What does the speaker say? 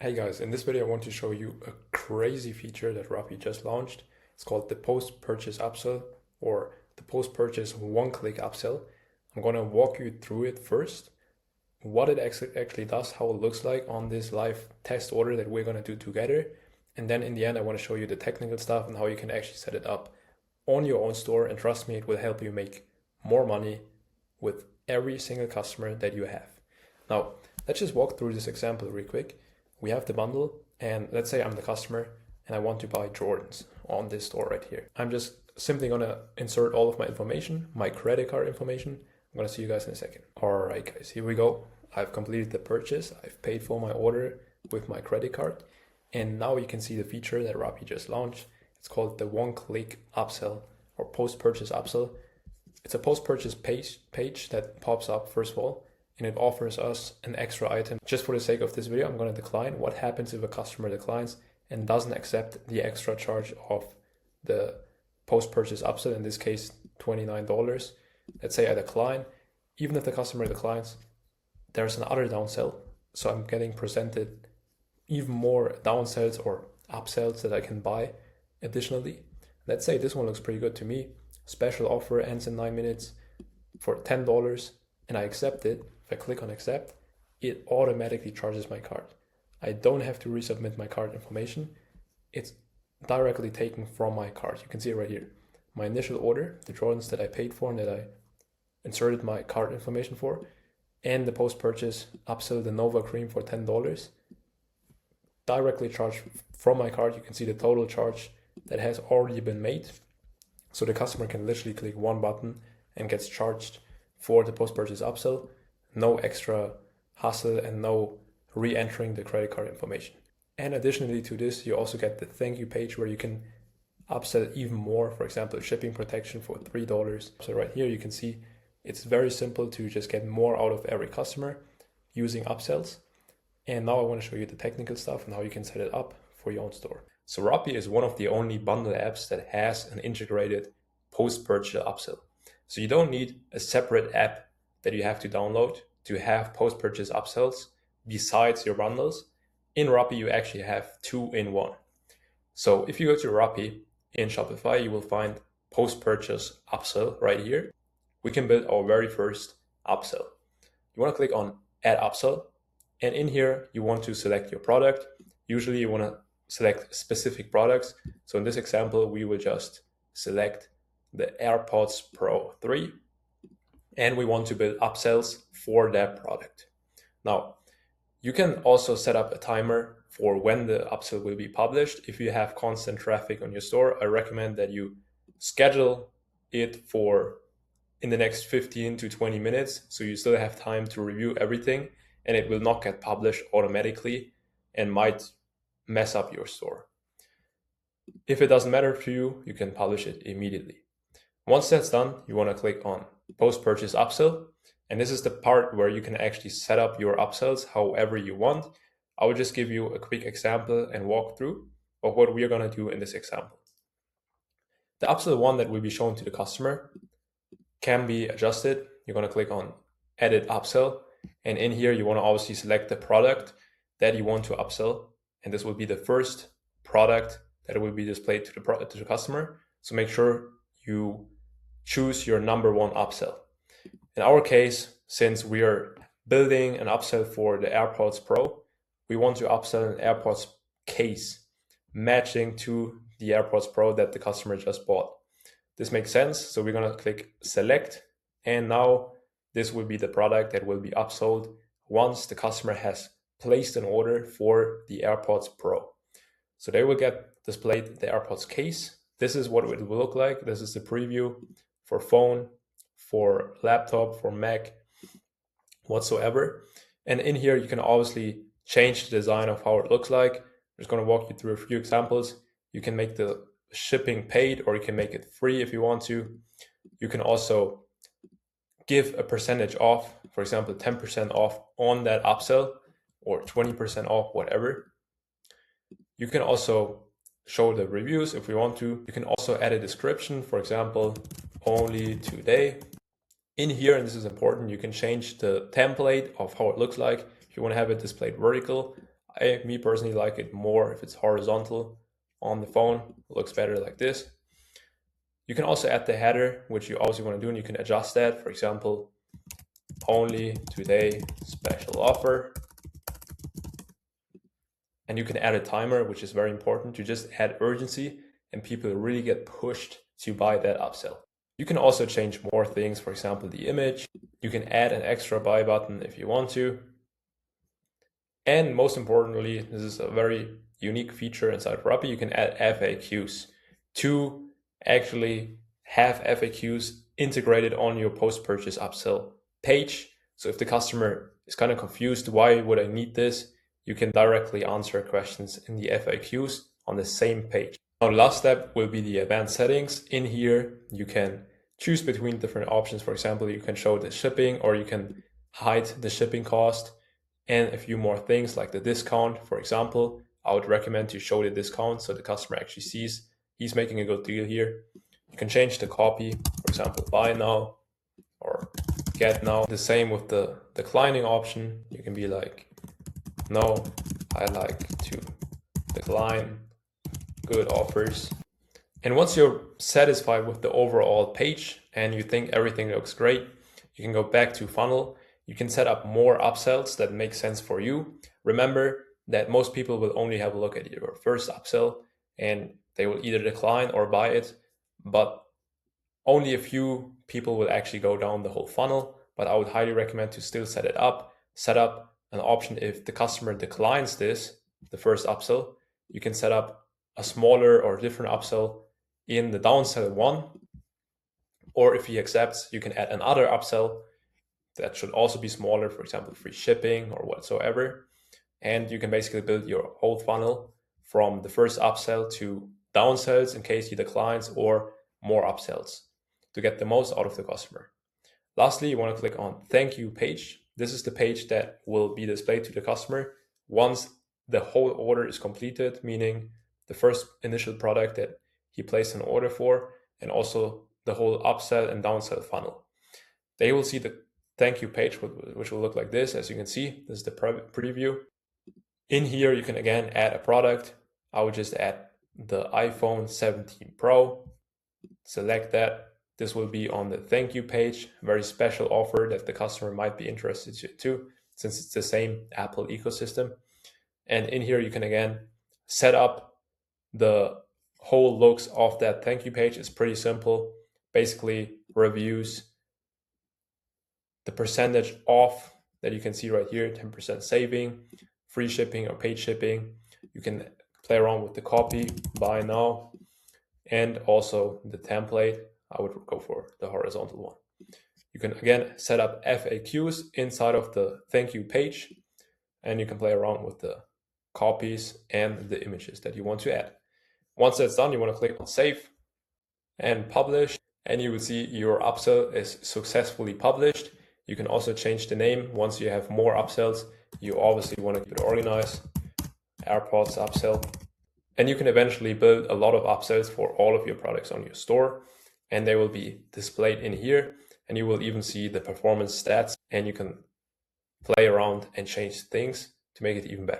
Hey guys, in this video I want to show you a crazy feature that Rapi just launched. It's called the post-purchase upsell or the post-purchase one-click upsell. I'm going to walk you through it first, what it actually does, how it looks like on this live test order that we're going to do together. And then in the end, I want to show you the technical stuff and how you can actually set it up on your own store. And trust me, it will help you make more money with every single customer that you have. Now, let's just walk through this example real quick. We have the bundle, and let's say I'm the customer and I want to buy Jordans on this store right here. I'm just simply gonna insert all of my information, my credit card information. I'm gonna see you guys in a second. All right, guys, here we go. I've completed the purchase. I've paid for my order with my credit card. And now you can see the feature that Rapi just launched. It's called the one-click upsell or post-purchase upsell. It's a post-purchase page that pops up first of all, and it offers us an extra item. Just for the sake of this video, I'm going to decline. What happens if a customer declines and doesn't accept the extra charge of the post-purchase upsell, in this case, $29. Let's say I decline. Even if the customer declines, there's another downsell. So I'm getting presented even more downsells or upsells that I can buy additionally. Let's say this one looks pretty good to me. Special offer ends in 9 minutes for $10 and I accept it. If I click on accept, it automatically charges my card. I don't have to resubmit my card information. It's directly taken from my card. You can see it right here. My initial order, the Jordans that I paid for and that I inserted my card information for, and the post-purchase upsell, the Nova Cream for $10, directly charged from my card. You can see the total charge that has already been made. So the customer can literally click one button and gets charged for the post-purchase upsell. No extra hassle and no re-entering the credit card information. And additionally to this, you also get the thank you page where you can upsell even more. For example, shipping protection for $3. So right here you can see it's very simple to just get more out of every customer using upsells. And now I want to show you the technical stuff and how you can set it up for your own store. So Rapi is one of the only bundle apps that has an integrated post-purchase upsell. So you don't need a separate app that you have to download to have post-purchase upsells besides your bundles. In Rapi, you actually have two in one. So if you go to Rapi in Shopify, you will find post-purchase upsell right here. We can build our very first upsell. You want to click on add upsell. And in here, you want to select your product. Usually you want to select specific products. So in this example, we will just select the AirPods Pro 3. And we want to build upsells for that product. Now, you can also set up a timer for when the upsell will be published. If you have constant traffic on your store, I recommend that you schedule it for in the next 15 to 20 minutes. So you still have time to review everything and it will not get published automatically and might mess up your store. If it doesn't matter to you, you can publish it immediately. Once that's done, you want to click on post-purchase upsell. And this is the part where you can actually set up your upsells however you want. I will just give you a quick example and walk through of what we are going to do in this example. The upsell one that will be shown to the customer can be adjusted. You're going to click on edit upsell. And in here, you want to obviously select the product that you want to upsell. And this will be the first product that will be displayed to the customer. So make sure you choose your number one upsell. In our case, since we are building an upsell for the AirPods Pro, we want to upsell an AirPods case matching to the AirPods Pro that the customer just bought. This makes sense. So we're going to click select. And now this will be the product that will be upsold once the customer has placed an order for the AirPods Pro. So they will get displayed the AirPods case. This is what it will look like. This is the preview for phone, for laptop, for Mac, whatsoever. And in here, you can obviously change the design of how it looks like. I'm just going to walk you through a few examples. You can make the shipping paid or you can make it free if you want to. You can also give a percentage off, for example, 10% off on that upsell or 20% off, whatever. You can also show the reviews if we want to. You can also add a description, for example, only today. In here, and this is important, you can change the template of how it looks like. If you want to have it displayed vertical, Me personally like it more if it's horizontal on the phone. It looks better like this. You can also add the header, which you obviously want to do, and you can adjust that. For example, only today special offer. And you can add a timer, which is very important to just add urgency and people really get pushed to buy that upsell. You can also change more things, for example, the image. You can add an extra buy button if you want to. And most importantly, this is a very unique feature inside of Rapi, you can add FAQs to actually have FAQs integrated on your post-purchase upsell page. So if the customer is kind of confused, why would I need this? You can directly answer questions in the FAQs on the same page. Now, the last step will be the advanced settings. In here, you can choose between different options. For example, you can show the shipping or you can hide the shipping cost and a few more things like the discount. For example, I would recommend to show the discount so the customer actually sees he's making a good deal here. You can change the copy, for example, buy now or get now. The same with the declining option. You can be like, no, I like to decline good offers. And once you're satisfied with the overall page and you think everything looks great, you can go back to funnel. You can set up more upsells that make sense for you. Remember that most people will only have a look at your first upsell and they will either decline or buy it, but only a few people will actually go down the whole funnel. But I would highly recommend to still set up an option if the customer declines this, the first upsell, you can set up a smaller or different upsell in the downsell one. Or if he accepts, you can add another upsell that should also be smaller, for example, free shipping or whatsoever. And you can basically build your whole funnel from the first upsell to downsells in case he declines or more upsells to get the most out of the customer. Lastly, you want to click on thank you page. This is the page that will be displayed to the customer once the whole order is completed, meaning the first initial product that he placed an order for, and also the whole upsell and downsell funnel. They will see the thank you page, which will look like this. As you can see, this is the preview. In here, you can again add a product. I would just add the iPhone 17 Pro. Select that. This will be on the thank you page, a very special offer that the customer might be interested to, since it's the same Apple ecosystem. And in here, you can again set up the whole looks of that thank you page. It's pretty simple. Basically, reviews, the percentage off that you can see right here, 10% saving, free shipping or paid shipping. You can play around with the copy, buy now, and also the template. I would go for the horizontal one. You can again set up FAQs inside of the thank you page, and you can play around with the copies and the images that you want to add. Once that's done, you want to click on save and publish, and you will see your upsell is successfully published. You can also change the name once you have more upsells. You obviously want to keep it organized. AirPods upsell. And you can eventually build a lot of upsells for all of your products on your store, and they will be displayed in here, and you will even see the performance stats, and you can play around and change things to make it even better.